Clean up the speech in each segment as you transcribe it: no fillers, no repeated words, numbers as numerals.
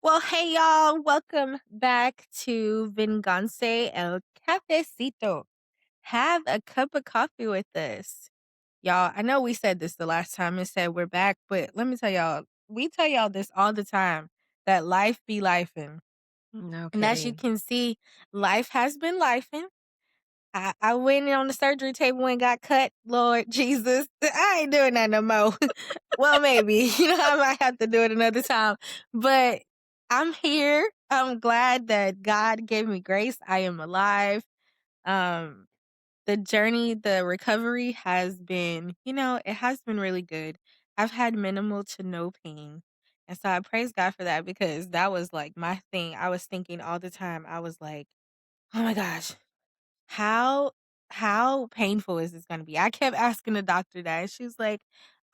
Well, hey y'all, welcome back to Venganse el Cafecito. Have a cup of coffee with us. Y'all, I know we said this the last time and said we're back, but let me tell y'all, we tell y'all this all the time that life be lifing. No And as you kidding. can see, life has been lifing. I went on the surgery table and got cut. Lord Jesus, I ain't doing that no more. Well, maybe, I might have to do it another time, but I'm here. I'm glad that God gave me grace. I am alive. Um, the journey, the recovery has been, it has been really good. I've had minimal to no pain. And so I praise God for that because that was like my thing. I was thinking all the time, I was like, oh my gosh, how how painful is this gonna be? I kept asking the doctor that, and she was like,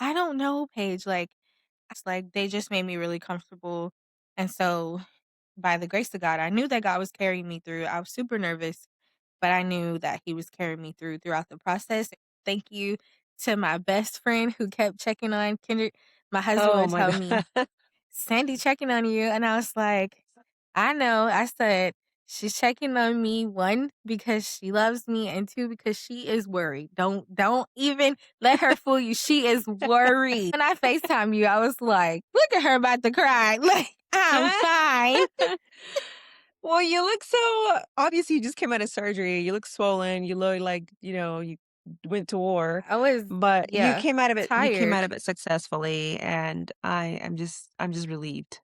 "I don't know, Paige." Like they just made me really comfortable, and so by the grace of God, I knew that God was carrying me through. I was super nervous, but I knew that He was carrying me throughout the process. Thank you to my best friend who kept checking on Kendrick. My husband Oh would my tell God. me, Sandy checking on you. And I was like, I know. I said, she's checking on me, one, because she loves me, and two, because she is worried. Don't even let her fool you. She is worried. When I FaceTime you, I was like, look at her about to cry. Like, I'm fine. Well, you look so obviously you just came out of surgery. You look swollen. You look like, you went to war, I was, but yeah, you came tired. out of it successfully, and I'm just relieved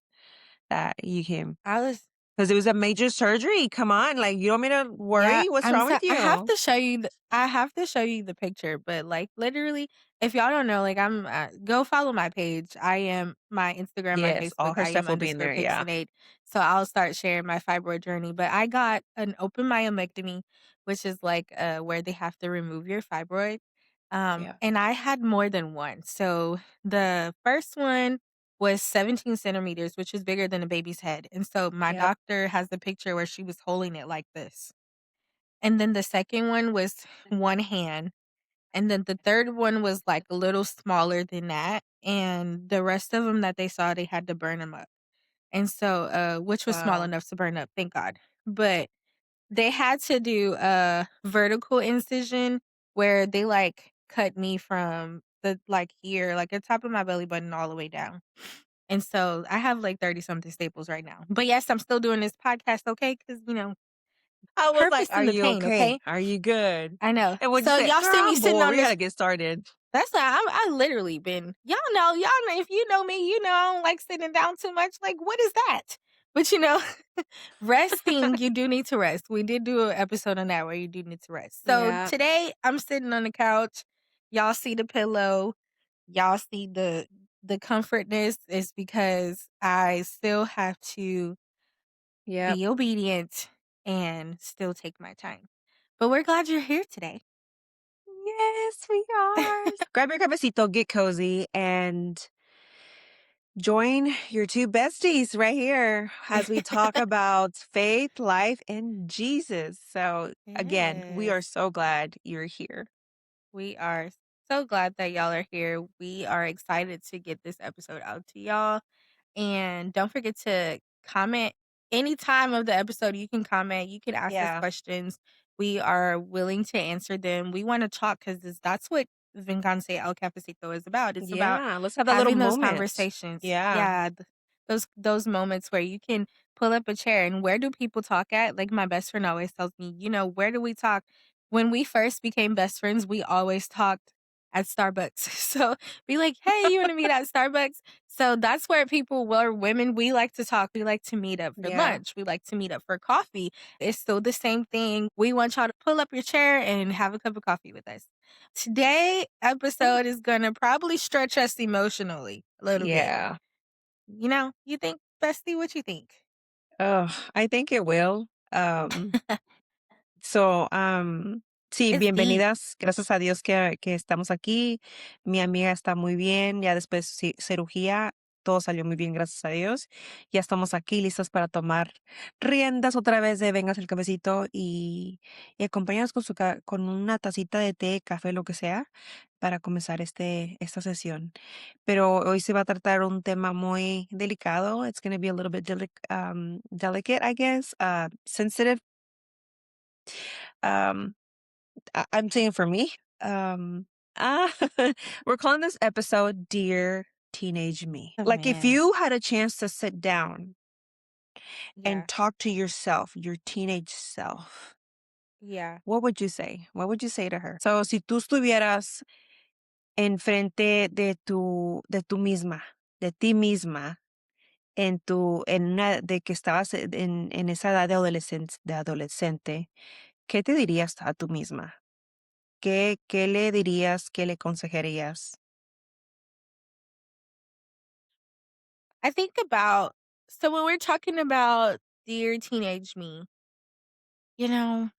that you came I was because it was a major surgery. Come on, like you want me to Yeah, worry? What's I'm wrong so with I have you? to show you I have to show you the picture, but like literally, if y'all don't know, like I'm go follow my page. I am my Instagram, my Yes, all Facebook. her I am stuff will be in underscore there. Yeah. Pixinate. So I'll start sharing my fibroid journey. But I got an open myomectomy, which is like where they have to remove your fibroid. Yeah. And I had more than one. So the first one was 17 centimeters, which is bigger than a baby's head. And so my Yep. doctor has the picture where she was holding it like this. And then the second one was one hand, and then the third one was, like, a little smaller than that, and the rest of them that they saw, they had to burn them up. And so, which was small Wow. enough to burn up, thank God. But they had to do a vertical incision where they, like, cut me from here, like, the top of my belly button all the way down. And so I have, like, 30 something staples right now. But, yes, I'm still doing this podcast, okay? Because I was like, purpose "Are in the you pain, okay? okay? Are you good?" I know. And when you So said, y'all "Girl, see me I'm sitting bored. on We gotta this. get started." That's why I literally been. Y'all know if you know me, I don't like sitting down too much. Like, what is that? But resting, you do need to rest. We did do an episode on that where you do need to rest. So Yeah. today I'm sitting on the couch. Y'all see the pillow. Y'all see the comfortness is because I still have to Yep. be obedient and still take my time. But we're glad you're here today. Yes, we are. Grab your cafecito, get cozy, and join your two besties right here as we talk about faith, life, and Jesus. So, again, we are Yes. so glad you're here. We are so glad that y'all are here. We are excited to get this episode out to y'all. And don't forget to comment any time of the episode. You can comment, you can ask us Yeah. questions. We are willing to answer them. We want to talk because that's what Venganse al Cafecito is about. It's about Yeah. Let's have that little having those moment. conversations. Yeah. Yeah, those moments where you can pull up a chair. And where do people talk at? Like my best friend always tells me, where do we talk? When we first became best friends, we always talked at Starbucks. So be like, hey, you want to meet at Starbucks? So that's where people, where women, we like to talk. We like to meet up for Yeah. lunch. We like to meet up for coffee. It's still the same thing. We want y'all to pull up your chair and have a cup of coffee with us. Today episode is going to probably stretch us emotionally a little bit. Yeah. You think, Bestie, what you think? Oh, I think it will. So, sí, It's deep. bienvenidas. Gracias a Dios que estamos aquí. Mi amiga está muy bien, ya después de cirugía. todo salió muy bien, gracias a Dios. Ya estamos aquí listos para tomar riendas otra vez de Vengas el Cafecito y acompañarnos con, con una tacita de té, café, lo que sea, para comenzar esta sesión. Pero hoy se va a tratar un tema muy delicado. It's going to be a little bit delicate, I guess, sensitive. Um, I'm saying for me. Ah, we're calling this episode Dear Teenage Me. Oh, Like, if man. you had a chance to sit down and Yeah. talk to yourself, your teenage self, Yeah. what would you say? What would you say to her? So, si tú estuvieras enfrente de tu misma, de ti misma, de que estabas en esa edad de adolescente, ¿qué te dirías a tú misma? ¿Qué le dirías, qué le aconsejarías? I think about so when we're talking about dear teenage me, you know,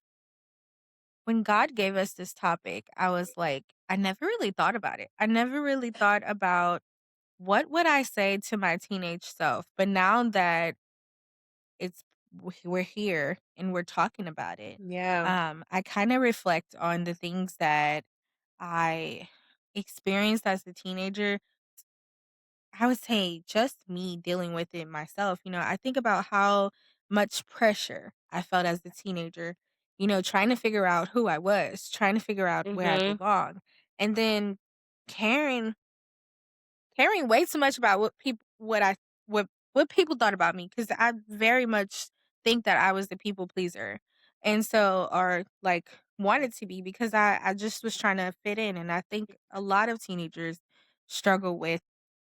when God gave us this topic, I was like, I never really thought about it. I never really thought about what would I say to my teenage self. But now that it's we're here and we're talking about it, Yeah. I kind of reflect on the things that I experienced as a teenager. I would say just me dealing with it myself. I think about how much pressure I felt as a teenager, trying to figure out who I was, trying to figure out where I Mhm. belong, and then caring caring way too much about what people thought about me because I very much think that I was the people pleaser, and so or like wanted to be because I just was trying to fit in, and I think a lot of teenagers struggle with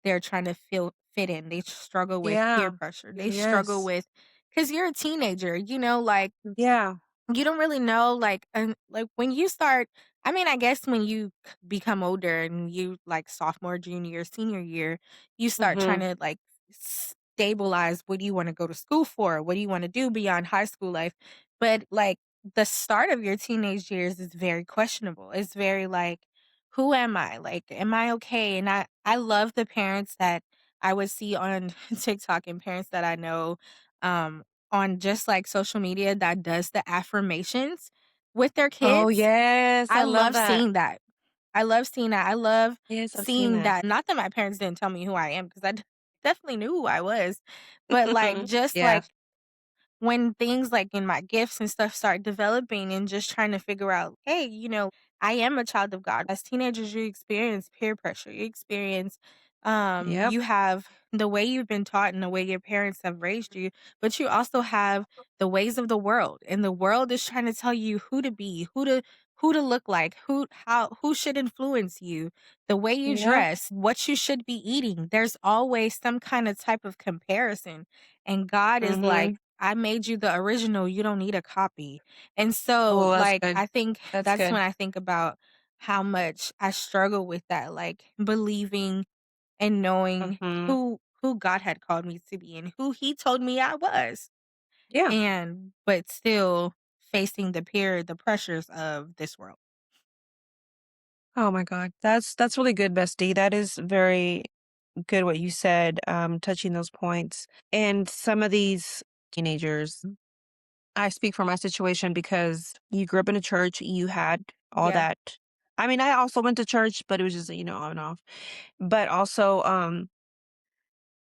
they're trying to feel fit in. They struggle with peer Yeah. pressure. They struggle Yes. with because you're a teenager, like Yeah. you don't really know, and like when you start I mean, I guess when you become older and you like sophomore, junior, senior year, you start trying Mhm. to like stabilize what do you want to go to school for? What do you want to do beyond high school life? But like the start of your teenage years is very questionable. It's very like, who am I? Like, am I okay? And I love the parents that I would see on TikTok and parents that I know um on just like social media that does the affirmations with their Oh, kids. yes, I I love love that. seeing that. I love seeing that. I love Yes, I've seen seeing that. that. Not that my parents didn't tell me who I am because definitely knew who I was, but like just Yeah. like when things like in my gifts and stuff start developing and just trying to figure out, hey, I am a child of God. As teenagers, you experience peer pressure. You experience Yep. you have the way you've been taught and the way your parents have raised you, but you also have the ways of the world. And the world is trying to tell you who to be, who to look like, who should influence you, the way you Yep. dress, what you should be eating. There's always some kind of type of comparison. And God is like, Mhm. I made you the original, you don't need a copy. And so, Oh, that's like, good. I think That's that's when good. I think about how much I struggle with that, like, believing and knowing Mhm. who God had called me to be and who he told me I was. Yeah. And but still facing the pressures of this world. Oh my god. That's really good, bestie. That is very good what you said, touching those points. And some of these teenagers, I speak for my situation because you grew up in a church, you had all Yeah, that. I mean, I also went to church, but it was just, on and off. But also,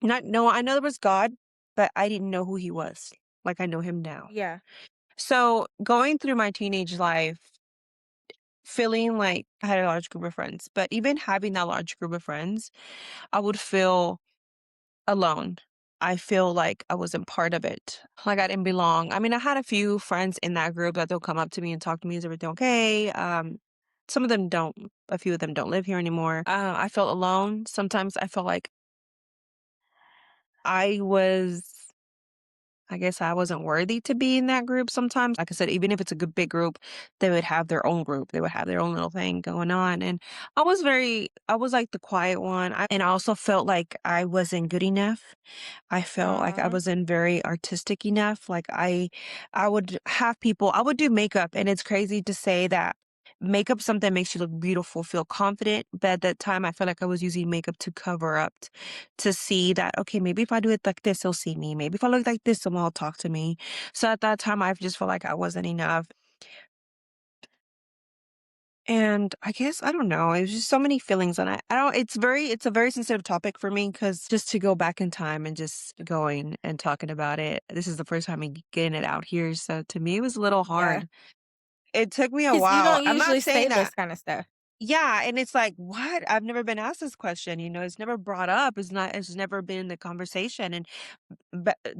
not no, I know there was God, but I didn't know who he was like I know him now. yeah, So going through my teenage life, feeling like I had a large group of friends, but even having that large group of friends, I would feel alone. I feel like I wasn't part of it, like I didn't belong. I mean, I had a few friends in that group that they'll come up to me and talk to me, "Is everything okay?" Some of them don't. A few of them don't live here anymore. I felt alone. Sometimes I felt like I was I guess I wasn't worthy to be in that group sometimes. Like I said, even if it's a good big group, they would have their own group. They would have their own little thing going on. And I was like the quiet one. And I also felt like I wasn't good enough. I felt like I uh, wasn't very artistic enough. I would have people, I would do makeup. And it's crazy to say that makeup something that makes you look beautiful, feel confident. But at that time, I felt like I was using makeup to cover up, to see that, okay, maybe if I do it like this, he'll see me. Maybe if I look like this, someone will talk to me. So at that time, I just felt like I wasn't enough. And I guess I don't know. It was just so many feelings, and I don't. It's a very sensitive topic for me because just to go back in time and just going and talking about it. This is the first time I'm getting it out here, so to me, it was a little Yeah. hard. It took me a 'Cause you while. don't I'm not usually say saying this that. kinda stuff. Yeah, and it's like, what? I've never been asked this question. It's never brought up. It's never been in the conversation. And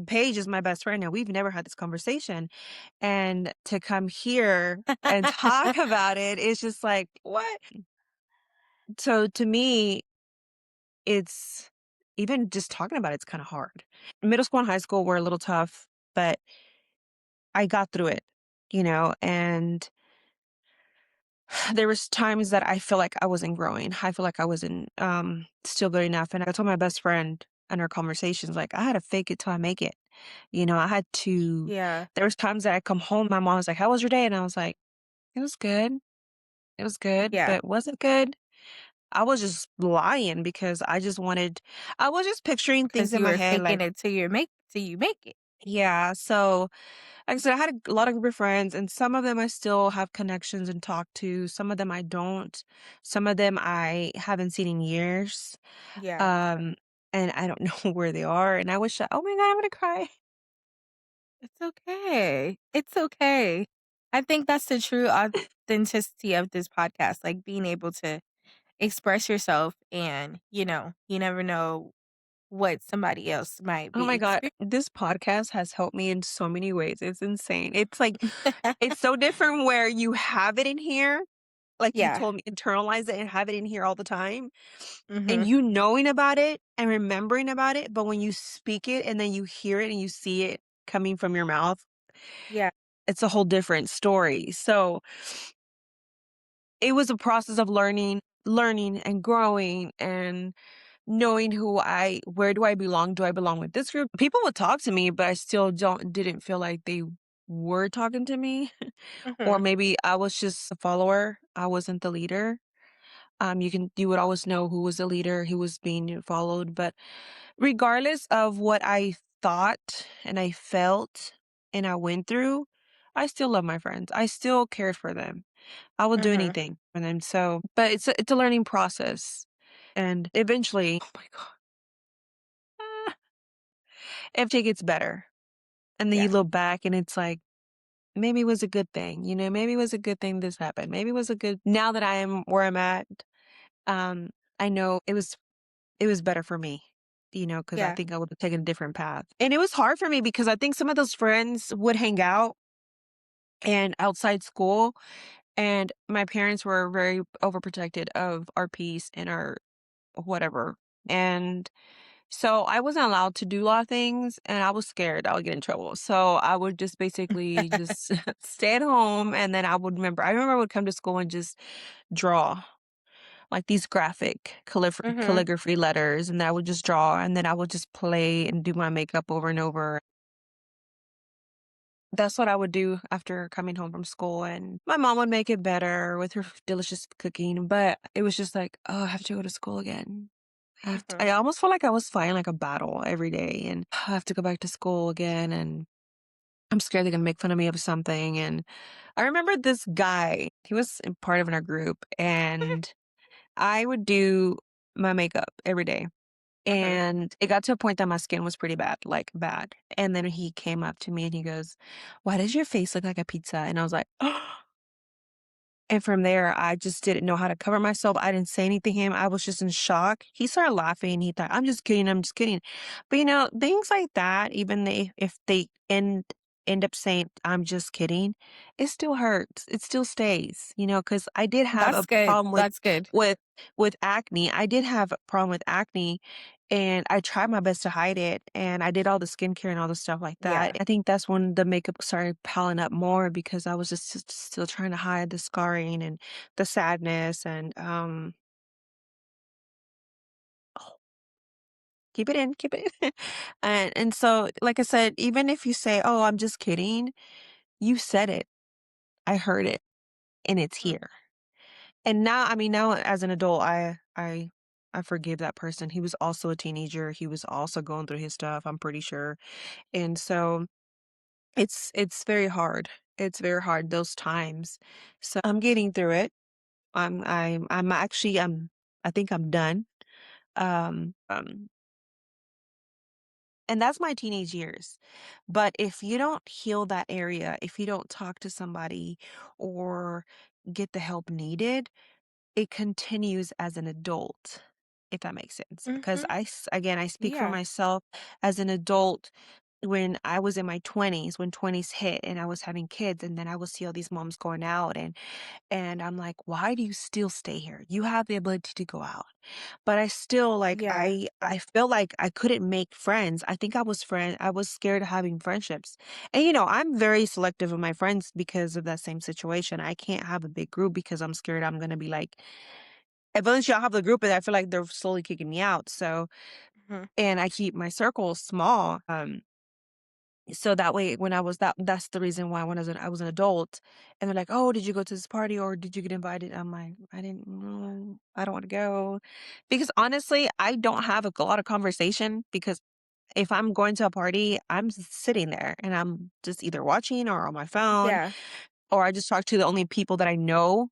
Paige is my best friend, and we've never had this conversation. And to come here and talk about it, it's just like, what? So to me, it's even just talking about it's kind of hard. Middle school and high school were a little tough, but I got through it, and there was times that I feel like I wasn't growing. I feel like I wasn't still good enough. And I told my best friend in our conversations, like I had to fake it till I make it. I had to Yeah. there was times that I come home, my mom was like, "How was your day?" And I was like, "It was good. It was good." Yeah. But was it good? I was just lying because I was just picturing things 'Cause in you my were head faking like, it till you make it. yeah. So like I said, I had a lot of group of friends, and some of them I still have connections and talk to. Some of them I don't. Some of them I haven't seen in years. Yeah. Um, and I don't know where they are. And I wish oh my God, I'm gonna cry. It's okay. It's okay. I think that's the true authenticity of this podcast, like, being able to express yourself and, you never know what somebody else might Oh be my God. experiencing. This podcast has helped me in so many ways. It's insane. It's like it's so different where you have it in here, like you Yeah. told me, internalize it and have it in here all the time. And Mhm. you knowing about it and remembering about it, but when you speak it and then you hear it and you see it coming from your mouth, Yeah. it's a whole different story. So it was a process of learning and growing and knowing where do I belong? Do I belong with this group? People would talk to me, but I still didn't feel like they were talking to me. Or Mhm. maybe I was just a follower. I wasn't the leader. You would always know who was the leader, who was being followed. But regardless of what I thought and I felt and I went through, I still love my friends. I still cared for them. I would do Mhm. anything for them. So, but it's a learning process. And eventually, oh my God, everything gets better. And then you Yeah. look back and it's like, maybe it was a good thing, maybe it was a good thing this happened. Maybe it was a good, now that I am where I'm at, um, I know it was better for me, because I Yeah. think I would have taken a different path. And it was hard for me because I think some of those friends would hang out and outside school, and my parents were very overprotected of our peace and our whatever. And so I wasn't allowed to do a lot of things, and I was scared I would get in trouble. So I would just basically just stay at home, and then I remember I would come to school and just draw like these graphic Mhm. calligraphy letters, and then I would just draw, and then I would just play and do my makeup over and over. That's what I would do after coming home from school, and my mom would make it better with her delicious cooking, but it was just like, "Oh, I have to go to school again." Mhm. I almost felt like I was fighting like a battle every day, and I have to go back to school again, and I'm scared they're gonna make fun of me of something. And I remember this guy, he was a part of our group, and I would do my makeup every day. Mhm. And it got to a point that my skin was pretty bad, like bad. And then he came up to me and he goes, "Why does your face look like a pizza?" And I was like, and from there, I just didn't know how to cover myself. I didn't say anything to him. I was just in shock. He started laughing. He thought, "I'm just kidding. I'm just kidding." But things like that, even if they end up saying, "I'm just kidding," it still hurts. It still stays, because I did have That's a good. problem That's good. with with acne. I did have a problem with acne, and I tried my best to hide it, and I did all the skincare and all the stuff like that. Yeah. I think that's when the makeup started piling up more because I was just still trying to hide the scarring and the sadness and, oh, keep it in, keep it in. And so, like I said, even if you say, "Oh, I'm just kidding," you said it. I heard it, and it's Mhm. here. And now, I mean, now as an adult, I forgive that person. He was also a teenager. He was also going through his stuff, I'm pretty sure. And so it's very hard. It's very hard those times. So I'm getting through it. I'm actually I think I'm done. And that's my teenage years. But if you don't heal that area, if you don't talk to somebody or get the help needed, it continues as an adult, if that makes sense. Because Mhm. again, I speak for Yeah. myself as an adult. When I was in my 20s, when 20s hit and I was having kids, and then I would see all these moms going out, and I'm like, why do you still stay here? You have the ability to go out. But I still like Yeah. I feel like I couldn't make friends. I was scared of having friendships. And I'm very selective of my friends because of that same situation. I can't have a big group because I'm scared I'm gonna be like eventually I'll have the group and I feel like they're slowly kicking me out. So Mhm. and I keep my circle small. So that way when that's the reason why when I was an adult and they're like, "Oh, did you go to this party or did you get invited?" I'm like, "I didn't know. I don't want to go." Because honestly, I don't have a lot of conversation because if I'm going to a party, I'm sitting there and I'm just either watching or on my phone Yeah. or I just talk to the only people that I know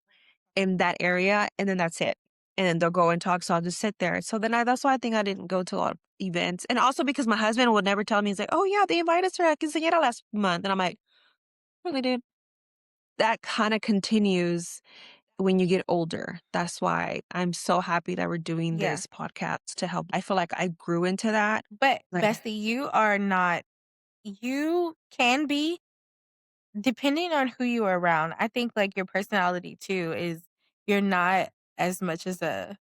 in that area and then that's it. And then they'll go and talk, so I'll just sit there. So then that's why I think I didn't go to a lot of events. And also because my husband would never tell me, he's like, "Oh yeah, they invited us to a quinceañera last month." And I'm like, "Really, dude?" That kind of continues when you get older. That's why I'm so happy that we're doing Yeah. this podcast to help. I feel like I grew into that. But Like, bestie, you are not you can be depending on who you are around. I think like your personality too is you're not as much as a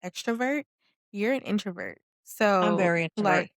extrovert. You're an introvert. I'm So very introvert. like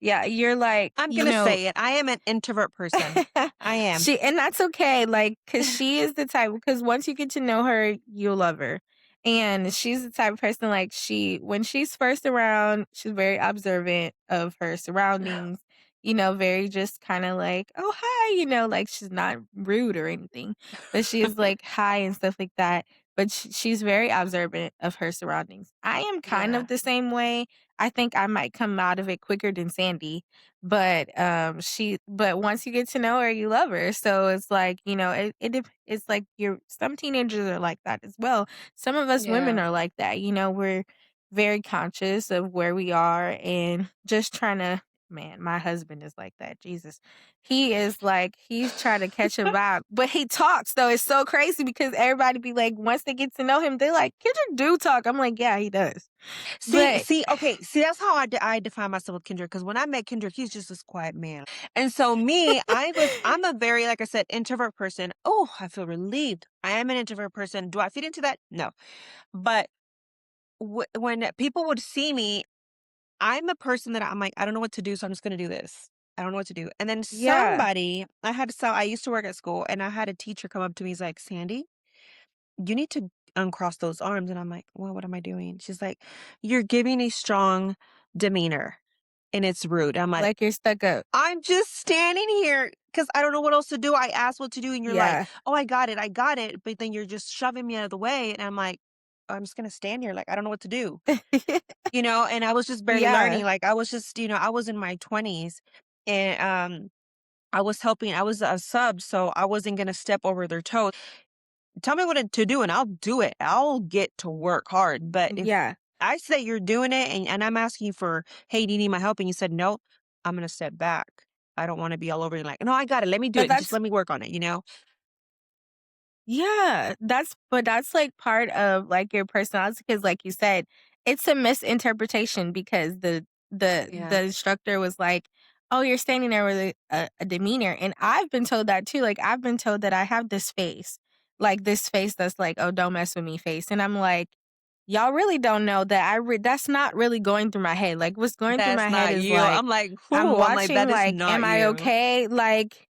yeah, you're like, I'm gonna say it. I am an introvert person. I am. she and that's okay, like, cause she is the type because once you get to know her, you'll love her, and she's the type of person, like, when she's first around, she's very observant of her surroundings, very just kinda like, "Oh, hi," like, she's not rude or anything, but she is like, "Hi," and stuff like that, but she's very observant of her surroundings. I am kind Yeah. of the same way. I think I might come out of it quicker than Sandy, but once you get to know her, you love her. So it's like, it's like some teenagers are like that as well. Some of us women Yeah. are like that. We're very conscious of where we are and just trying to man, my husband is like that. Jesus. He is like he's trying to catch a vibe. But he talks though. It's so crazy because everybody be like, once they get to know him, they're like, Kendrick do talk. I'm like, yeah, he does. But Okay, see, that's how I define myself with Kendrick. Because when I met Kendrick, he's just this quiet man. And so me, I'm a very, like I said, introvert person. Oh, I feel relieved. I am an introvert person. Do I fit into that? No. But when people would see me, I'm a person that I'm like, I don't know what to do, so I'm just gonna do this. I don't know what to do. And then yeah, I used to work at school, and I had a teacher come up to me. He's like, "Sandy, you need to uncross those arms." And I'm like, "Well, what am I doing?" She's like, "You're giving a strong demeanor and it's rude." I'm like, like you're stuck up. "I'm just standing here because I don't know what else to do. I asked what to do, and you're like, Yeah. 'Oh, I got it. I got it.' But then you're just shoving me out of the way." And I'm like, "I'm just going to stand here. Like, I don't know what to do." And I was just barely learning. Yeah. Like, I was just, I was in my 20s and, I was a sub, so I wasn't going to step over their toes. Tell me what to do and I'll do it. I'll get to work hard. But if Yeah. I say you're doing it and I'm asking you for, "Hey, do you need my help?" And you said no, I'm gonna step back. I don't want to be all over you like, "No, I got it. Let me do But it. Just that's let me work on it." yeah, that's, like, part of, like, your personality because, like you said, it's a misinterpretation because the Yeah. instructor was like, "Oh, you're standing there with a demeanor," and I've been told that too, like, I've been told that I have this face that's like, "Oh, don't mess with me" face, and I'm like, "Y'all really don't know that that's not really going through my head." Like, what's going through That's my head not is, you. like, I'm like, I'm whoo, I'm like, watching, that is like, not "Am I you. okay?" Like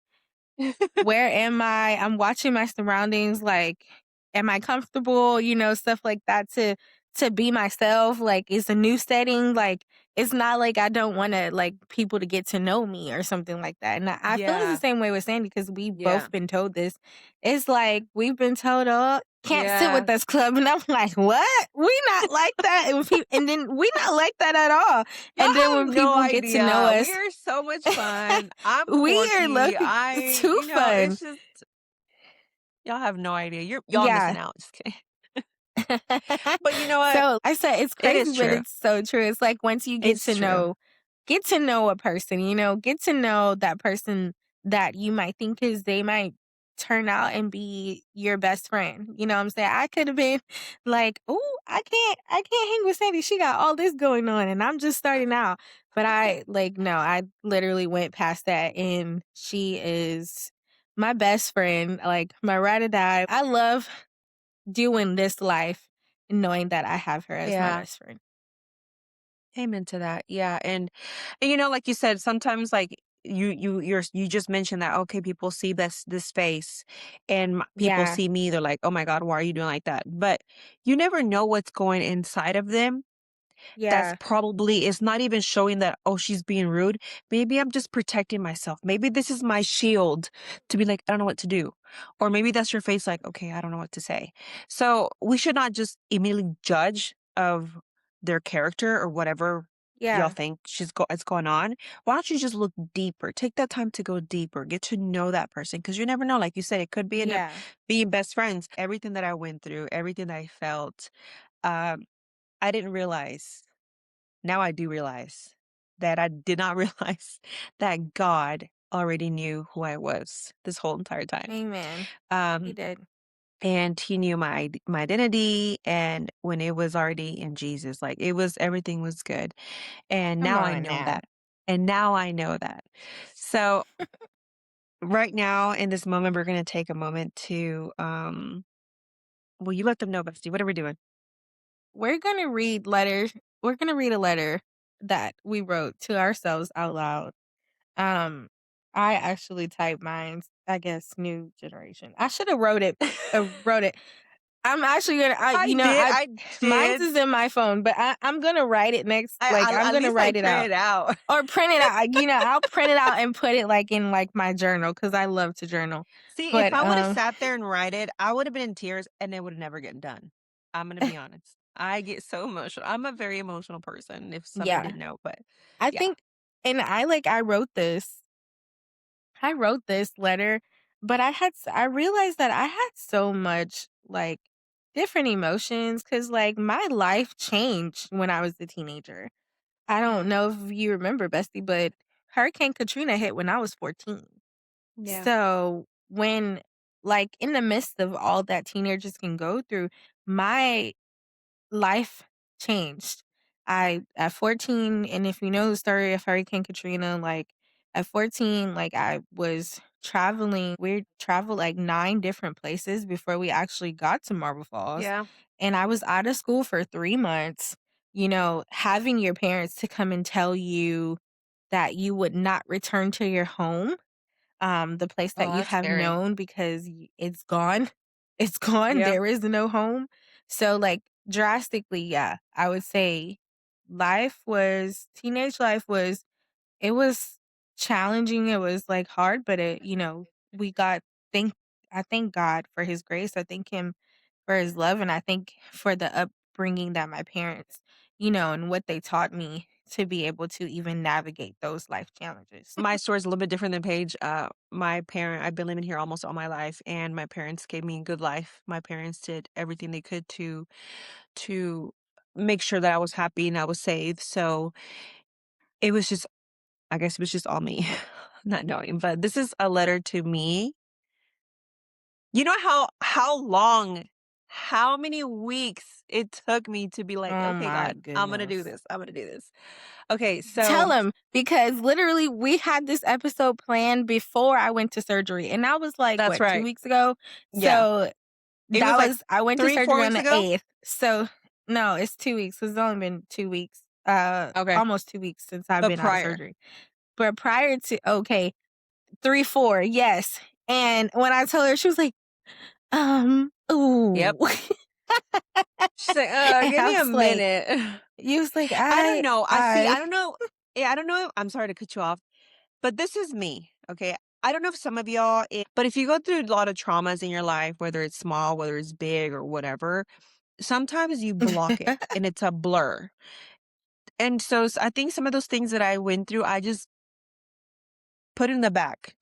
where am I? I'm watching my surroundings, like, am I comfortable? Stuff like that to be myself. Like, it's a new setting. Like, it's not like I don't want to like people to get to know me or something like that. And I feel it's the Yeah. same way with Sandy because we've Yeah. both been told this. It's like we've been told, oh, can't sit Yeah. with us club. And I'm like, what? We not like that. And then we not like that at all. Y'all And then have when no people get to know idea. We us, are so much fun. I'm we are quirky. too fun. It's just y'all have no idea. Y'all missing Yeah. out. Just kidding. But you know what? So I said it's It is crazy, but true. it's so true. It's like once you It's true. get to know a person, get to know that person that you might think is they might turn out and be your best friend. You know what I'm saying? I could have been like, oh, I can't hang with Sandy. She got all this going on and I'm just starting out. But no, I literally went past that and she is my best friend, like my ride or die. I love doing this life knowing that I have her as my Yeah. best friend. Amen to that. Yeah. And like you said, sometimes like you just mentioned that okay, people see this face and people Yeah, see me, they're like, oh my God, why are you doing like that? But you never know what's going inside of them. That's yeah, probably is not even showing that, oh, she's being rude. Maybe I'm just protecting myself. Maybe this is my shield to be like, I don't know what to do. Or maybe that's your face like, okay, I don't know what to say. So we should not just immediately judge of their character or whatever y'all yeah, think is going on. Why don't you just look deeper? Take that time to go deeper, get to know that person. Cause you never know. Like you said, it could be end up yeah. being best friends. Everything that I went through, everything that I felt, um, I didn't realize now I do realize that I did not realize that God already knew who I was this whole entire time. Amen. He Um, did. and he knew my identity and when it was already in Jesus, like everything was good. And Come now I on know now. that. And now I know that. So right now in this moment, we're gonna take a moment to well, you let them know, Bestie. What are we doing? We're gonna read letters. We're gonna read a letter that we wrote to ourselves out loud. Um, I actually typed mine's, I guess, new generation. I should have wrote it. I'm actually gonna, I mine's did. is in my phone, but I'm gonna write it next. Like I'm At gonna least I write it out. printed out. Or print it out. I'll print it out and put it, like, in, like, my journal because I love to journal. See, if But, I woulda sat there and write it, I would have been in tears and it would never get done. I'm gonna be honest. I get so emotional. I'm a very emotional person, if somebody yeah, didn't know, but I yeah. think and I wrote this letter, but I realized that I had so much, like, different emotions because like, my life changed when I was a teenager. I don't Mm, know if you remember, Bestie, but Hurricane Katrina hit when I was 14. yeah. So when like in the midst of all that teenagers can go through, my life changed. I at 14, and if you know the story of Hurricane Katrina, like at 14, like I was traveling. We traveled like 9 different places before we actually got to Marble Falls. Yeah. And I was out of school for 3 months, having your parents to come and tell you that you would not return to your home, the place that Oh, you that's have scary. known because it's gone. It's gone. Yeah. There is no home. So, like, drastically, yeah, I would say teenage life was, it was challenging. It was like hard, but we got, thank, I thank God for his grace. I thank him for his love. And I think for the upbringing that my parents, and what they taught me to be able to even navigate those life challenges. My story is a little bit different than Paige. I've been living here almost all my life, and my parents gave me a good life. My parents did everything they could to make sure that I was happy and I was safe. So it was just, I guess it was just all me, not knowing. But this is a letter to me. You know how many weeks it took me to be like, Oh "Okay, my God, I'm gonna do goodness. this. I'm gonna do this." Okay, Tell so him, because literally we had this episode planned before I went to surgery, and that was like, that's what, 2 right. weeks ago? Yeah. So It was like I went to 3, 4 surgery on weeks the ago? 8th. So no, it's 2 weeks. It's only been 2 weeks. Okay. Almost 2 weeks since I've But been out of prior. surgery. But prior to, okay, 3, 4, yes. And when I told her, she was like, Yep. ooh. She's like, And give I me a was like, minute." you was like, I don't know. I see, I I don't know. Yeah, I don't know. I'm sorry to cut you off, but this is me, okay? I don't know if some of y'all, but if you go through a lot of traumas in your life, whether it's small, whether it's big or whatever, sometimes you block it and it's a blur. And so I think some of those things that I went through, I just put in the back,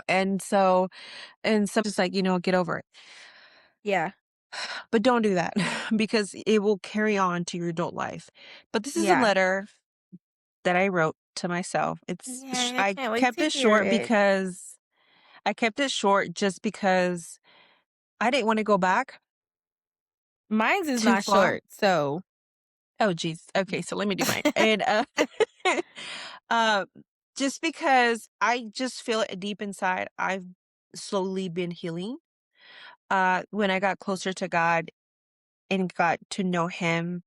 and some just like, get over it. Yeah. But don't do that because it will carry on to your adult life. But this is a Yeah. letter that I wrote to myself. Yeah, I I can't wait kept to it hear short it. because just because I didn't want to go back Mine's is too not far. short, so Oh, geez. Okay, so let me do mine. And uh, just because I just feel it deep inside, I've slowly been healing. When I got closer to God and got to know Him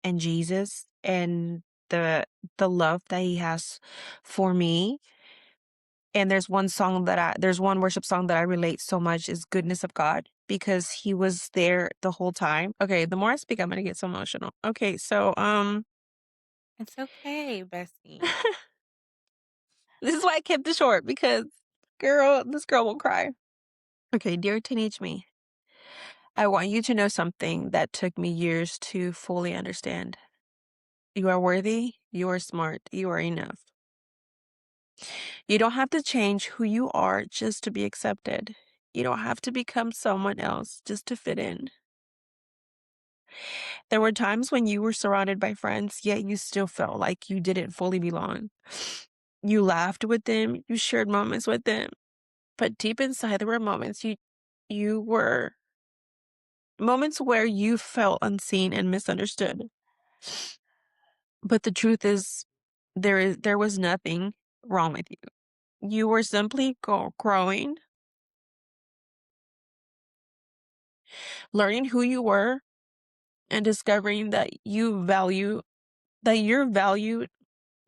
and Jesus and the love that He has for me. And there's one worship song that I relate so much is Goodness of God because He was there the whole time. Okay, the more I speak, I'm gonna get so emotional. Okay, so it's okay, bestie. this is why I kept it short because this girl will cry. Okay, dear teenage me, I want you to know something that took me years to fully understand. You are worthy, you are smart, you are enough. You don't have to change who you are just to be accepted. You don't have to become someone else just to fit in. There were times when you were surrounded by friends, yet you still felt like you didn't fully belong. You laughed with them, you shared moments with them, but deep inside there were you were moments where you felt unseen and misunderstood. But the truth is there was nothing wrong with you. You were simply growing, learning who you were and discovering that your value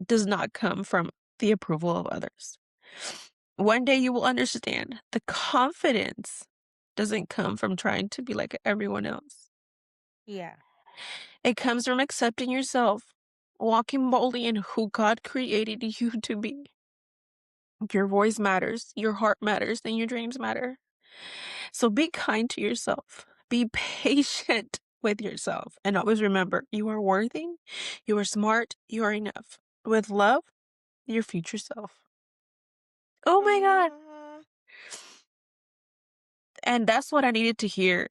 does not come from the approval of others. One day you will understand the confidence doesn't come from trying to be like everyone else. Yeah. It comes from accepting yourself, walking boldly in who God created you to be. Your voice matters, your heart matters, and your dreams matter. So be kind to yourself. Be patient with yourself. And always remember, you are worthy, you are smart, you are enough. With love, your future self. Oh my God. Aw. And that's what I needed to hear.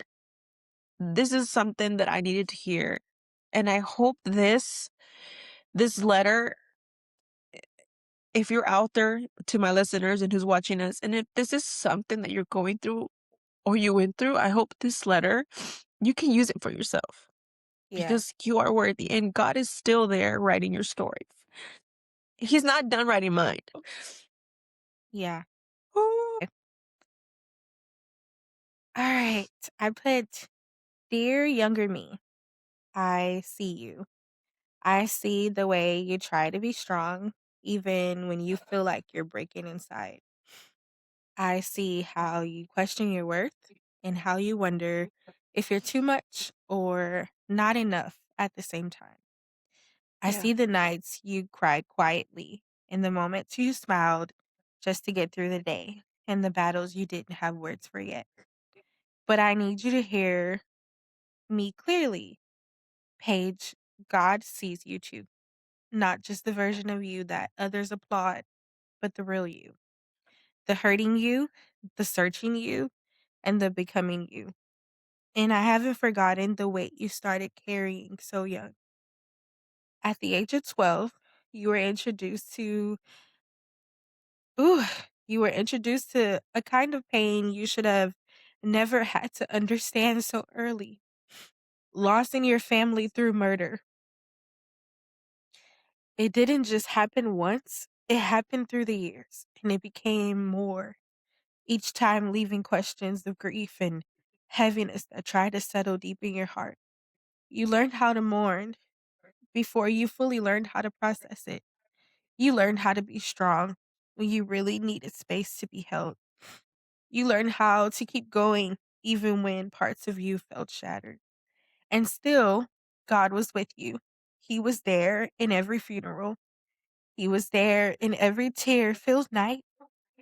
This is something that I needed to hear. And I hope this letter, if you're out there to my listeners and who's watching us, and if this is something that you're going through or you went through, I hope this letter, you can use it for yourself Yeah. because you are worthy and God is still there writing your story. He's not done writing mine. Yeah. Ooh. All right. I put, dear younger me, I see you. I see the way you try to be strong, even when you feel like you're breaking inside. I see how you question your worth and how you wonder if you're too much or not enough at the same time. I Yeah. see the nights you cried quietly and the moments you smiled just to get through the day and the battles you didn't have words for yet. But I need you to hear me clearly. Paige, God sees you too, not just the version of you that others applaud, but the real you. The hurting you, the searching you, and the becoming you. And I haven't forgotten the weight you started carrying so young. At the age of 12, you were introduced to ooh, you were introduced to a kind of pain you should have never had to understand so early. Loss in your family through murder. It didn't just happen once, it happened through the years, and it became more, each time leaving questions of grief and heaviness that tried to settle deep in your heart. You learned how to mourn before you fully learned how to process it. You learned how to be strong when you really needed space to be held. You learned how to keep going even when parts of you felt shattered. And still, God was with you. He was there in every funeral, He was there in every tear-filled night,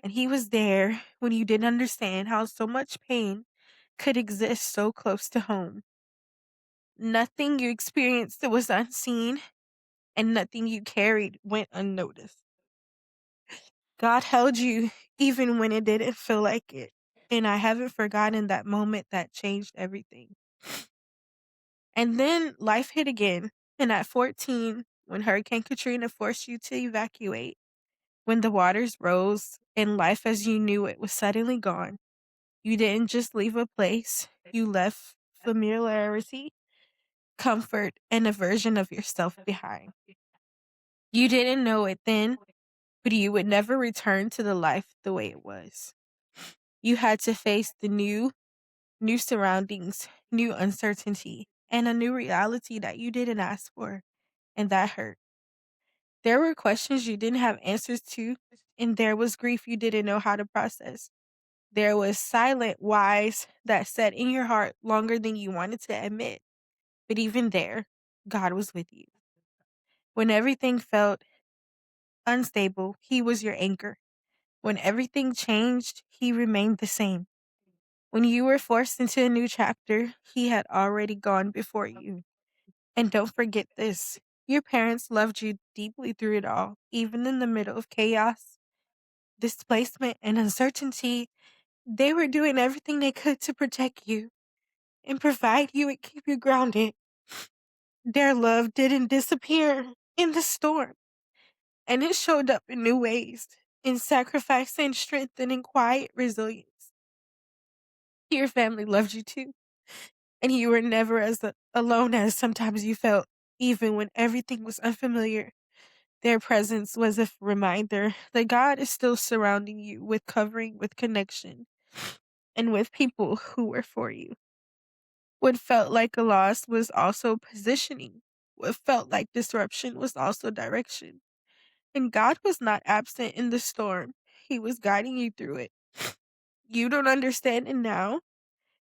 and he was there when you didn't understand how so much pain could exist so close to home. Nothing you experienced was unseen, and nothing you carried went unnoticed. God held you even when it didn't feel like it, and I haven't forgotten that moment that changed everything. And then life hit again, and at 14, when Hurricane Katrina forced you to evacuate, when the waters rose and life as you knew it was suddenly gone, you didn't just leave a place, you left familiarity, comfort, and a version of yourself behind. You didn't know it then, but you would never return to the life the way it was. You had to face the new surroundings, new uncertainty, and a new reality that you didn't ask for, and that hurt. There were questions you didn't have answers to, and there was grief you didn't know how to process. There was silent whys that sat in your heart longer than you wanted to admit. But even there, God was with you. When everything felt unstable, He was your anchor. When everything changed, He remained the same. When you were forced into a new chapter, He had already gone before you. And don't forget this, your parents loved you deeply through it all, even in the middle of chaos, displacement, and uncertainty. They were doing everything they could to protect you and provide you and keep you grounded. Their love didn't disappear in the storm, and it showed up in new ways, in sacrifice and strength and in quiet resilience. Your family loved you too, and you were never as alone as sometimes you felt, even when everything was unfamiliar. Their presence was a reminder that God is still surrounding you with covering, with connection, and with people who were for you. What felt like a loss was also positioning. What felt like disruption was also direction. And God was not absent in the storm, He was guiding you through it. You don't understand it now,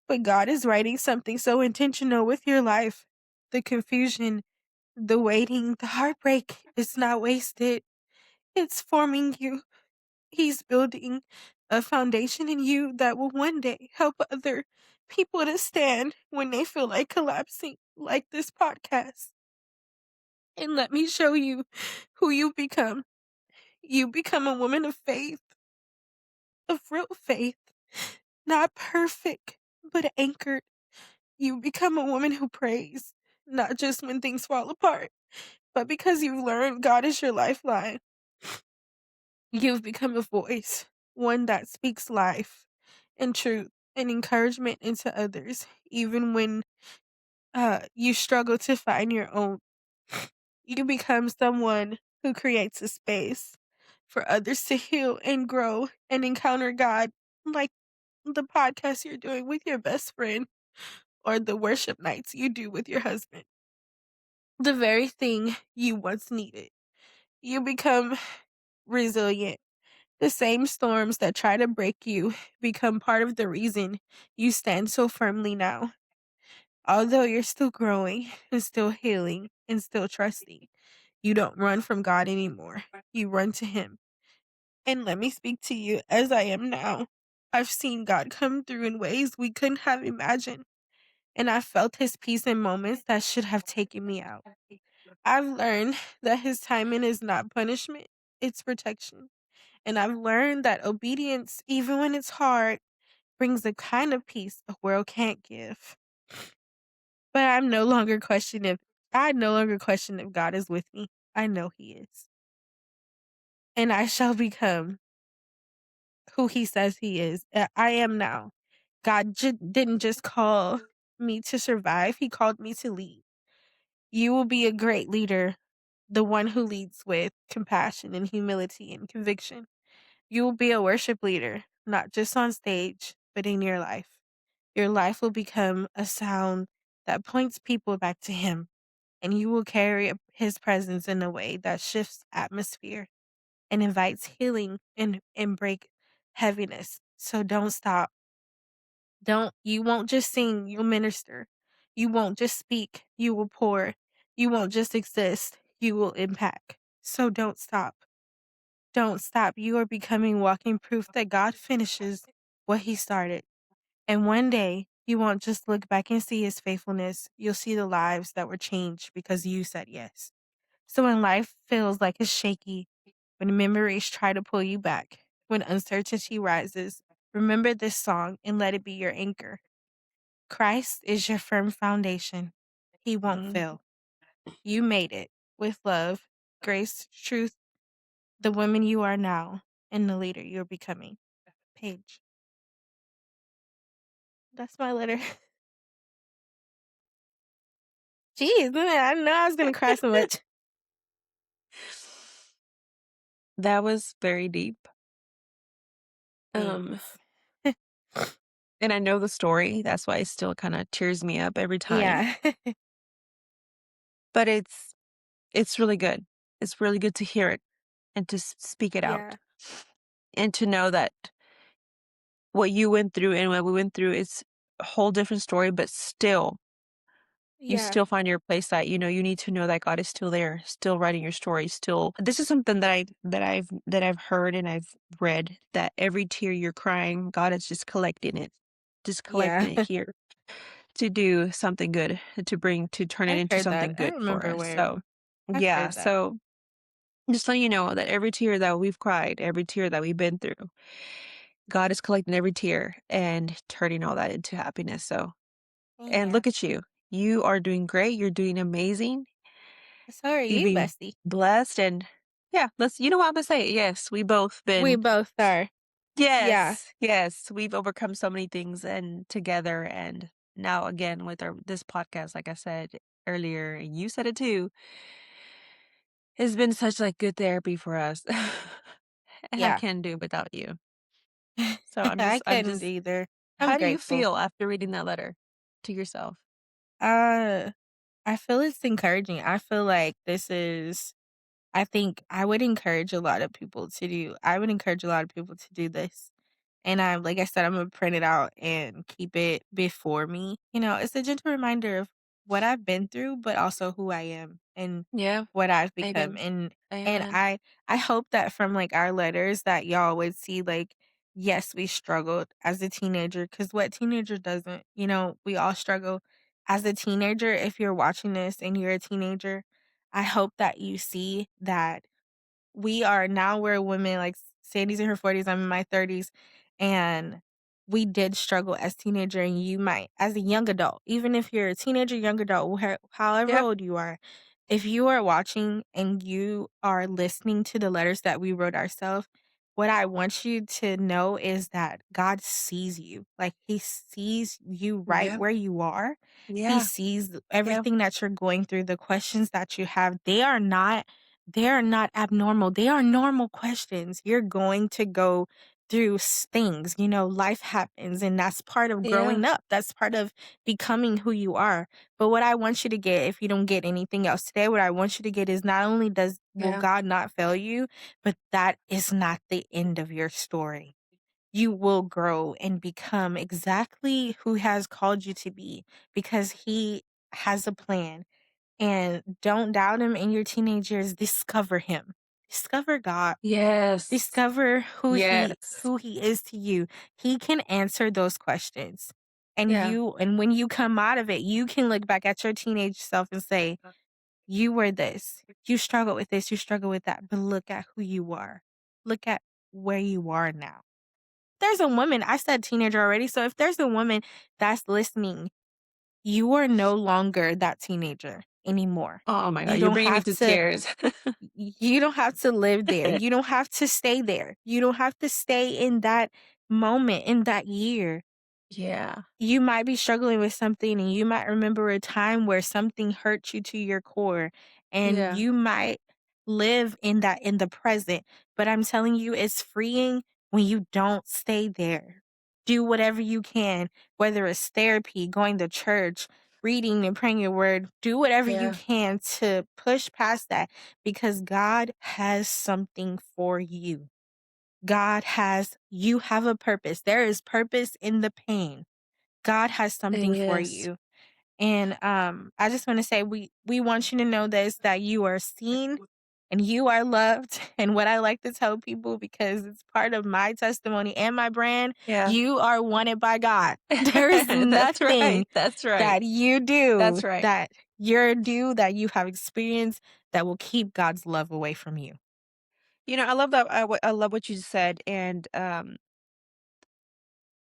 but God is writing something so intentional with your life. The confusion, the waiting, the heartbreak is not wasted. It's forming you. He's building a foundation in you that will one day help other people to stand when they feel like collapsing, like this podcast. And let me show you who you become. You become a woman of faith, of real faith, not perfect, but anchored. You become a woman who prays, not just when things fall apart, but because you've learned God is your lifeline. You've become a voice, one that speaks life and truth and encouragement into others, even when you struggle to find your own. You become someone who creates a space for others to heal and grow and encounter God, like the podcast you're doing with your best friend or the worship nights you do with your husband. The very thing you once needed. You become resilient. The same storms that try to break you become part of the reason you stand so firmly now. Although you're still growing and still healing and still trusting, you don't run from God anymore. You run to Him. And let me speak to you as I am now. I've seen God come through in ways we couldn't have imagined, and I felt His peace in moments that should have taken me out. I've learned that His timing is not punishment, it's protection. And I've learned that obedience, even when it's hard, brings a kind of peace a world can't give. But I no longer question if God is with me. I know He is. And I shall become who He says He is. I am now. God didn't just call me to survive, He called me to lead. You will be a great leader, the one who leads with compassion and humility and conviction. You will be a worship leader, not just on stage, but in your life. Your life will become a sound that points people back to Him, and you will carry His presence in a way that shifts atmosphere and invites healing and break heaviness. So don't stop. You won't just sing, you'll minister. You won't just speak, you will pour. You won't just exist, you will impact. So don't stop. Don't stop. You are becoming walking proof that God finishes what He started. And one day, you won't just look back and see His faithfulness. You'll see the lives that were changed because you said yes. So when life feels like it's shaky, when memories try to pull you back, when uncertainty rises, remember this song and let it be your anchor. Christ is your firm foundation. He won't Mm. fail. You made it with love, grace, truth, the woman you are now, and the leader you're becoming. Paige. That's my letter. Jeez, man, I didn't know I was gonna cry so much. That was very deep. Um, Thanks. and I know the story. That's why it still kind of tears me up every time. Yeah. But it's really good. It's really good to hear it and to speak it Yeah. out and to know that what you went through and what we went through is a whole different story, but still, you Yeah. still find your place that, you need to know that God is still there, still writing your story, still this is something that I've heard and I've read that every tear you're crying, God is just Yeah. collecting it here to do something good, to turn it I've into heard something that. I good for remember us. where So, I've yeah, heard that. so just letting you know that every tear that we've cried, every tear that we've been through, God is collecting every tear and turning all that into happiness. So, and Amen. look at you. You are doing great. You're doing amazing. So are You're you, being bestie. blessed and yeah, you know what I'm gonna say? Yes, we both We been both are. Yeah. yes, yes, we've overcome so many things and together and now again with our this podcast, like I said earlier, and you said it too, it's been such like good therapy for us. And I Yeah. can't do it without you. So I I'm couldn't just either. I'm how do you grateful. feel after reading that letter to yourself? Uh, I feel it's encouraging. I feel like this is I think I would encourage a lot of people to do this. And like I said, I'm gonna print it out and keep it before me. It's a gentle reminder of what I've been through, but also who I am and Yeah. what I've become. Amen. And Amen. I hope that from like our letters that y'all would see like, yes, we struggled as a teenager, because what teenager doesn't? We all struggle as a teenager. If you're watching this and you're a teenager, I hope that you see that we're women, like, Sandy's in her 40s, I'm in my 30s, and we did struggle as teenager, and you might as a young adult, even if you're a teenager, young adult, however Yep. old you are, if you are watching and you are listening to the letters that we wrote ourselves, what I want you to know is that God sees you. Like, He sees you right Yep. where you are. He Yeah. sees Yep. everything that you're going through, the questions that you have. They are not abnormal. They are normal questions. You're going to go through things. Life happens, and that's part of Yeah. growing up. That's part of becoming who you are. But what I want you to get, if you don't get anything else today, what I want you to get is not only will Yeah. God not fail you, but that is not the end of your story. You will grow and become exactly who has called you to be, because He has a plan. And don't doubt Him in your teenage years. Discover Him. Discover God. Yes. Discover Yes. who He is to you. He can answer those questions. Yeah. And when you come out of it, you can look back at your teenage self and say, you were this. You struggled with this, you struggled with that, but look at who you are. Look at where you are now. There's a woman, I said teenager already, so if there's a woman that's listening, you are no longer that teenager anymore. Oh my God, You you're don't bringing me have to to tears. you don't have to live there. You don't have to stay there. You don't have to stay in that moment, in that year. Yeah. You might be struggling with something, and you might remember a time where something hurt you to your core, and Yeah. you might live in the present. But I'm telling you, it's freeing when you don't stay there. Do whatever you can, whether it's therapy, going to church, reading and praying your word. Do whatever you Yeah. can to push past that, because God has something for you. You have a purpose. There is purpose in the pain. God has something for Yes. you. And I just want to say we want you to know this, that you are seen, and you are loved. And what I like to tell people, because it's part of my testimony and my brand, Yeah. you are wanted by God. There is That's nothing right. That's right. that you do That's right. that you're due that you have experienced that will keep God's love away from you. I love that. I love what you said, and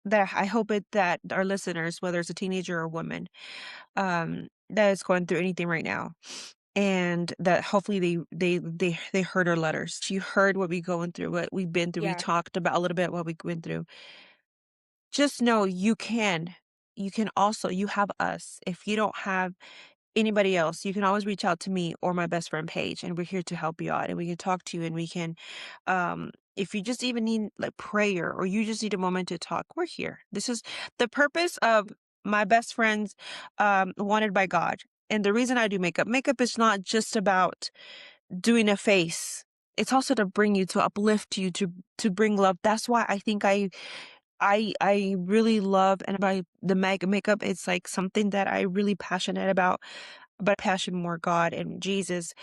that I hope that our listeners, whether it's a teenager or a woman, that is going through anything right now, and that hopefully they heard our letters. You heard what we going through, what we've been through. We Yeah. talked about a little bit what we went through. Just know you can. You can also. You have us. If you don't have anybody else, you can always reach out to me or my best friend Paige, and we're here to help you out. And we can talk to you, and we can, if you just even need like prayer or you just need a moment to talk, we're here. This is the purpose of my best friends, wanted by God. And the reason I do makeup, makeup is not just about doing a face. It's also to bring you, to uplift you, to bring love. That's why I think I really love and by the makeup. It's like something that I really passionate about, but passion more God and Jesus.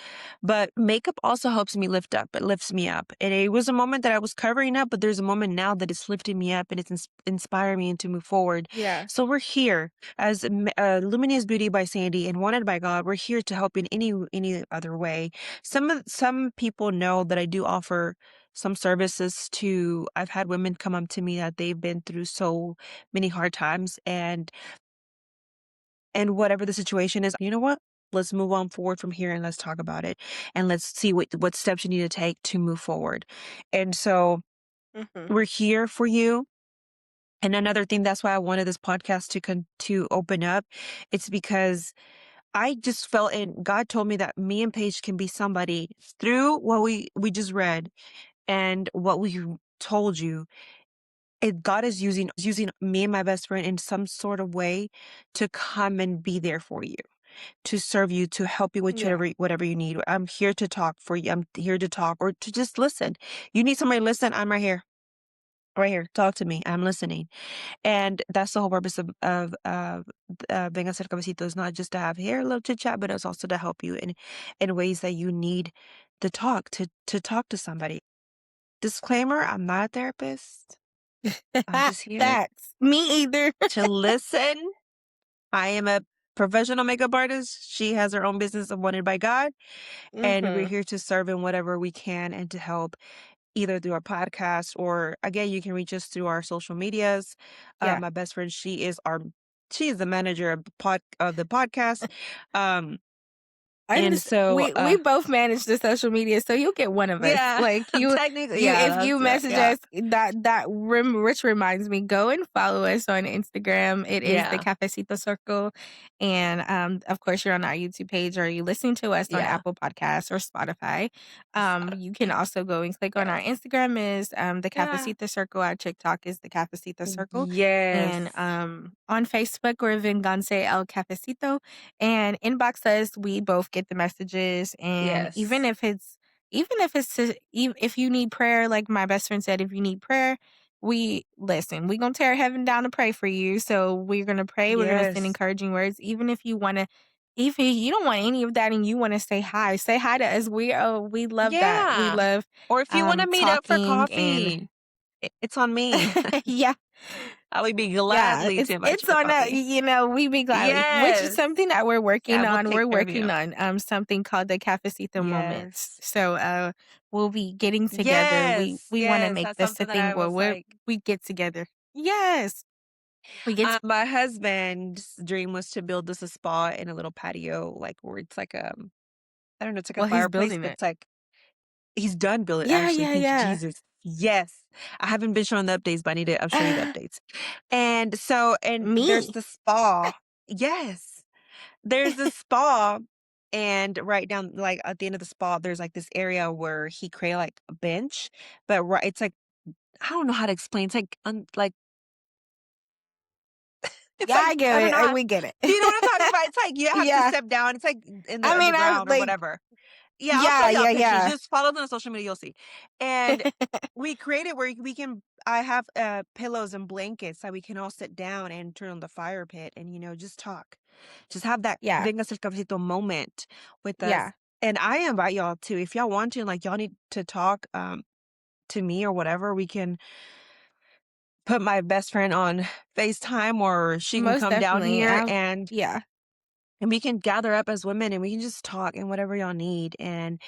But makeup also helps me lift up. It lifts me up. And it was a moment that I was covering up, but there's a moment now that it's lifting me up and it's inspiring me to move forward. Yeah. So we're here as Luminous Beauty by Sandy and Wanted by God. We're here to help in any other way. Some people know that I do offer some services to. I've had women come up to me that they've been through so many hard times, and whatever the situation is, you know what? Let's move on forward from here and let's talk about it. And let's see what steps you need to take to move forward. And so Mhm. we're here for you. And another thing, that's why I wanted this podcast to open up. It's because I just felt, and God told me that me and Paige can be somebody through what we just read and what we told you. God is using me and my best friend in some sort of way to come and be there for you, to serve you, to help you with Yeah. whatever you need. I'm here to talk for you. I'm here to talk or to just listen. You need somebody to listen. I'm right here. Right here. Talk to me. I'm listening. And that's the whole purpose of Venganse al Cafecito, is not just to have here a little chit chat, but it's also to help you in ways that you need to talk to talk to somebody. Disclaimer: I'm not a therapist. I'm just here Facts. Me either. to listen. I am a professional makeup artist. She has her own business of Wanted by God. And we're Mhm. here to serve in whatever we can and to help either through our podcast or again, you can reach us through our social medias. Yeah. My best friend, she is the manager of the podcast. Um, I'm and just so, we both manage the social media, so you'll get one of us. yeah, Like technically, you yeah, if you that's right. message Yeah. us, which reminds me, go and follow us on Instagram. It is the Yeah. Cafecito Circle, and of course you're on our YouTube page, or you listen to us on Yeah. Apple Podcasts or Spotify. You can Yeah. also go and click on our Yes. Instagram is the Yeah. Cafecito Circle. Our TikTok is the Cafecito Circle, and Yes. on Facebook we're Venganse el Cafecito, and inbox us. We both get the messages, and Yes. if you need prayer, like my best friend said, if you need prayer, we listen. We gonna tear heaven down to pray for you. So we're gonna pray. We're gonna send Yes. encouraging words. Even if you wanna, if you don't want any of that and you want to say hi to us. We love that. We Yeah. love Or if you wanna meet up for talking and coffee, it's on me. yeah. I would be Yeah, gladly to invite you it's for on coffee. we be gladly, which is Yes. something that we're Yeah, working we'll on. We're take care of working you. on something called the Cafecito Moments. Yes. So we'll be getting together. Yes, We want to yes, make that's this a something that thing I where was like, we get together. Yes, we get to, my husband's dream was to build this a spa in a little patio, like, where it's like, I don't know, it's like a well, he's fireplace, building but it. it's like he's done build it Yeah, actually, yeah, thank you, yeah. Jesus. Yes. I haven't been showing the updates, but I'll show you the updates. And so and there's Me. the spa. Yes. There's this spa, and right down, like, at the end of the spa, there's, like, this area where he created, like, a bench, but it's like I don't know how to explain. It's like, like it's Yeah, like I get I don't it. know how. We get Do you know what I'm talking it. about? It's like you have to Yeah. step down. It's like I in the mean, I ground or like. whatever. Yeah, I'll show Yeah, y'all yeah, pictures. yeah. Just follow them on social media, you'll see. And we created where we can. I have pillows and blankets that we can all sit down and turn on the fire pit and just talk, just have that Yeah, venga cercacito moment with us. yeah. And I invite y'all to, if y'all want to, like, y'all need to talk, to me or whatever, we can put my best friend on FaceTime, or she can Most come down definitely. here, I Yeah. and we can gather up as women and we can just talk and whatever y'all need. And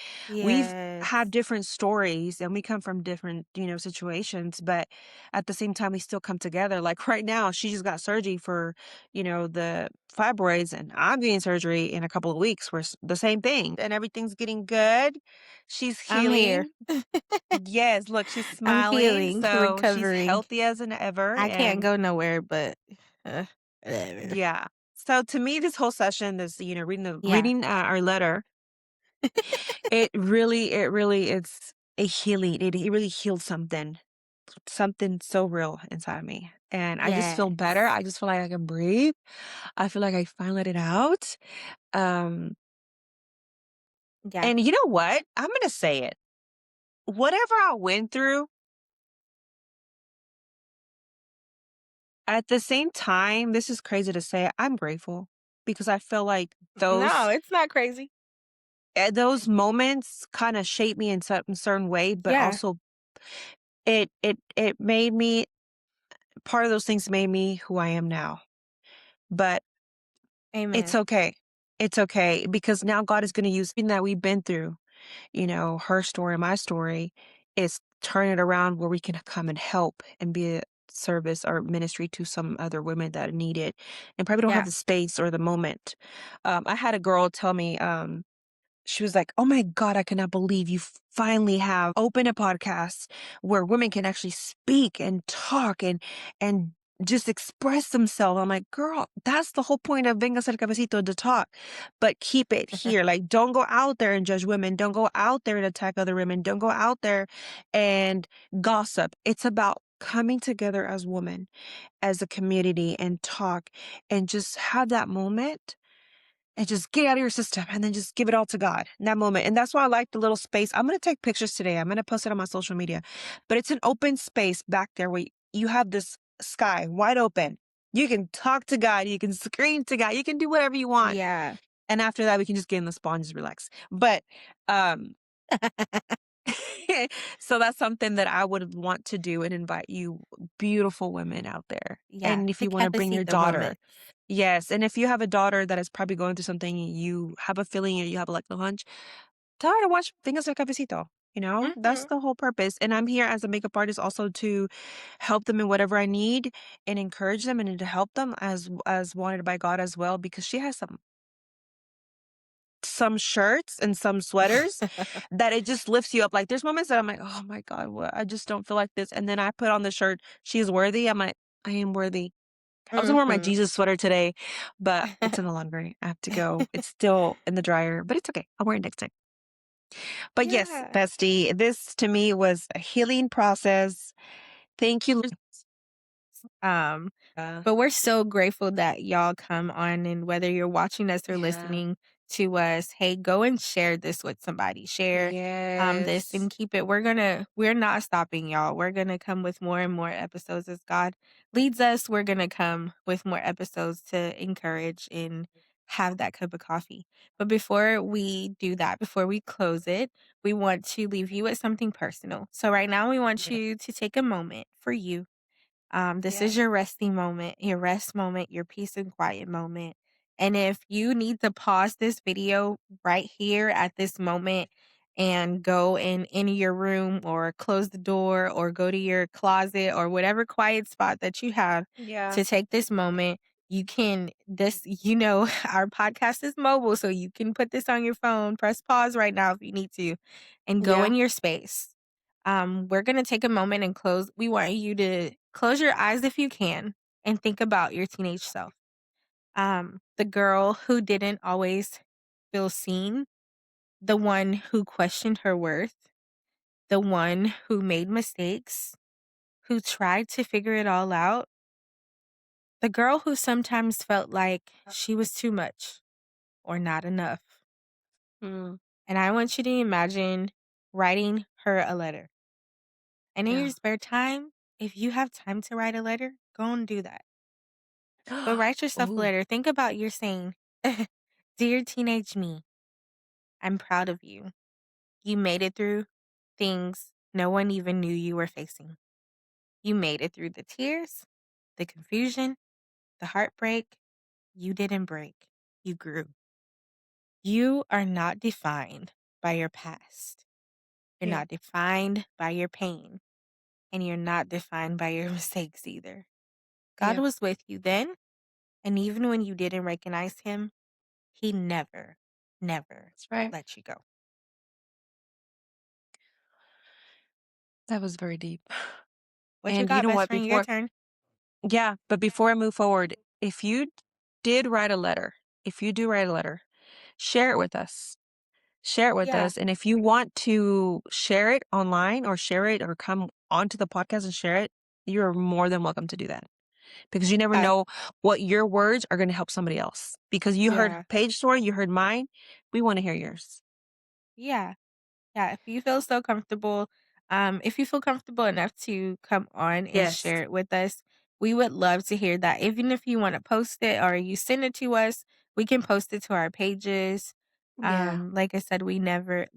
we've Yes. have different stories and we come from different, situations, but at the same time we still come together. Like right now, she just got surgery for, the fibroids, and I'm getting surgery in a couple of weeks. The same thing. And everything's getting good. She's I'm here. healing. Yes, look, she's I'm smiling. healing, So she's recovering. healthy as an ever. I can't And go nowhere, but uh, whatever. yeah. So to me, this whole session, this, Yeah. reading our letter, it really, it's a healing. It really healed something so real inside of me. And I just feel better. Yes. I just feel like I can breathe. I feel like I finally let it out. Um, Yeah. and you know what? I'm gonna say it. Whatever I went through, at the same time, this is crazy to say, I'm grateful because I feel like No, those it's not crazy. those moments kind of shaped me in some certain way, but Yeah. also it made me, part of those things made me who I am now. But it's Amen. okay. It's okay because now God is going to use something that we've been through, her story, my story, is turn it around where we can come and help and be a service or ministry to some other women that need it and probably don't have Yeah. the space or the moment. I had a girl tell me, she was like, "Oh my God, I cannot believe you finally have opened a podcast where women can actually speak and talk and just express themselves." I'm like, "Girl, that's the whole point of Venganse al Cafecito, to talk, but keep it here. Like, don't go out there and judge women. Don't go out there and attack other women. Don't go out there and gossip. It's about coming together as women, as a community, and talk and just have that moment and just get out of your system and then just give it all to God in that moment." And that's why I like the little space. I'm going to take pictures today. I'm going to post it on my social media. But it's an open space back there where you have this sky wide open. You can talk to God. You can scream to God. You can do whatever you want. Yeah. And after that, we can just get in the spa and just relax. But um so that's something that I would want to do and invite you beautiful women out there. Yeah. And if The you want to bring your cafecito daughter, moments. yes, and if you have a daughter that is probably going through something, you have a feeling or you have like the hunch, tell her to watch Vengas del Cafecito. That's Hmm. the whole purpose. And I'm here as a makeup artist also to help them in whatever I need and encourage them and to help them as wanted by God as well, because she has some shirts and some sweaters that it just lifts you up. Like there's moments that I'm like, oh my God, what? I just don't feel like this. And then I put on the shirt, she is worthy. I'm like, I am worthy. I was gonna wear my Hmm. Jesus sweater today, but it's in the laundry. I have to go. It's still in the dryer, but it's okay. I'll wear it next time. But yes, Yeah. bestie, this to me was a healing process. Thank you. Um, Uh, but we're so grateful that y'all come on, and whether you're watching us or yeah. listening to us, hey, go and share this with somebody. Share this Yes. and keep it. We're not stopping, y'all. We're gonna come with more and more episodes as God leads us. We're gonna come with more episodes to encourage and have that cup of coffee. But before we do that, before we close it, we want to leave you with something personal. So right now we want Yeah. you to take a moment for you. This Yeah. is your resting moment, your rest moment, your peace and quiet moment. And if you need to pause this video right here at this moment and go in your room or close the door or go to your closet or whatever quiet spot that you have Yeah. to take this moment, you can our podcast is mobile, so you can put this on your phone, press pause right now if you need to, and go Yeah. in your space. We're going to take a moment and close. We want you to close your eyes if you can and think about your teenage self. The girl who didn't always feel seen, the one who questioned her worth, the one who made mistakes, who tried to figure it all out, the girl who sometimes felt like she was too much or not enough. Mm, And I want you to imagine writing her a letter. And in your yeah. spare time, if you have time to write a letter, go and do that. But write yourself a Ooh. letter. Think about you're saying, "Dear teenage me, I'm proud of you. You made it through things no one even knew you were facing. You made it through the tears, the confusion, the heartbreak. You didn't break. You grew. You are not defined by your past. You're Yeah. not defined by your pain, and you're not defined by your mistakes either. God Yeah. was with you then, and even when you didn't recognize him, he never, never That's right. let you go. That was very deep. What you And you got, know best what? friend? Your Before, turn. yeah, but before I move forward, if you did write a letter, if you do write a letter, share it with us. Share it with Yeah. us. And if you want to share it online or share it or come onto the podcast and share it, you're more than welcome to do that. Because you never Uh, know what your words are going to help somebody else. Because you heard yeah. Paige's story, you heard mine. We want to hear yours. Yeah. Yeah, if you feel comfortable enough to come on and Yes. share it with us, we would love to hear that. Even if you want to post it or you send it to us, we can post it to our pages. Yeah. Like I said, we never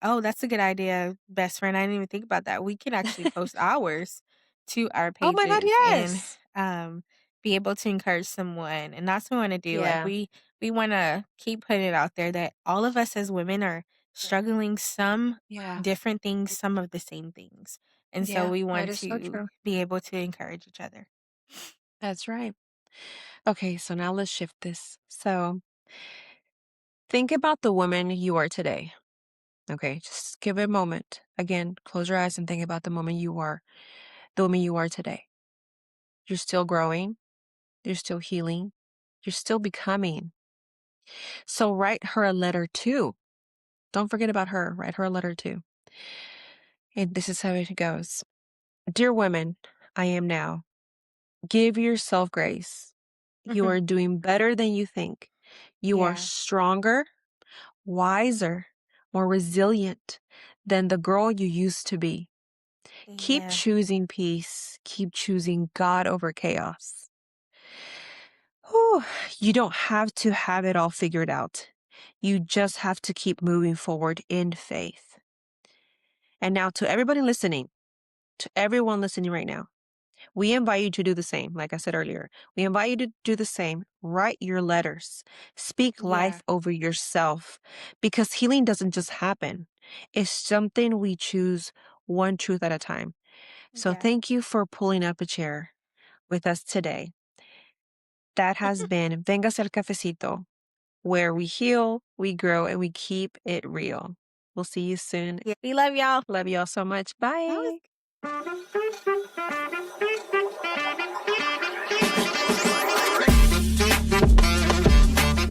oh, that's a good idea, best friend. I didn't even think about that. We can actually post ours to our Oh my God, pages and yes. be able to encourage someone. And that's what we want to do. Yeah. We want to keep putting it out there that all of us as women are struggling some Yeah. different things, some of the same things. And so Yeah. we That want is so to true. be able to encourage each other. That's right. Okay, so now let's shift this. So think about the woman you are today. Okay, just give it a moment. Again, close your eyes and think about the woman you are today. You're still growing, you're still healing, you're still becoming. So write her a letter too. Don't forget about her. Write her a letter too. And this is how it goes. Dear women, I am now. Give yourself grace. You Mhm. are doing better than you think. You are Yeah. stronger, wiser, more resilient than the girl you used to be. Keep Yeah. choosing peace. Keep choosing God over chaos. Whew, you don't have to have it all figured out. You just have to keep moving forward in faith. And now, to everyone listening right now, we invite you to do the same. Like I said earlier, we invite you to do the same. Write your letters, speak Yeah. life over yourself because healing doesn't just happen, it's something we choose one truth at a time. So, Yeah. thank you for pulling up a chair with us today. That has been Vengas al Cafecito, where we heal, we grow, and we keep it real. We'll see you soon. Yeah. We love y'all. Love y'all so much. Bye. Bye.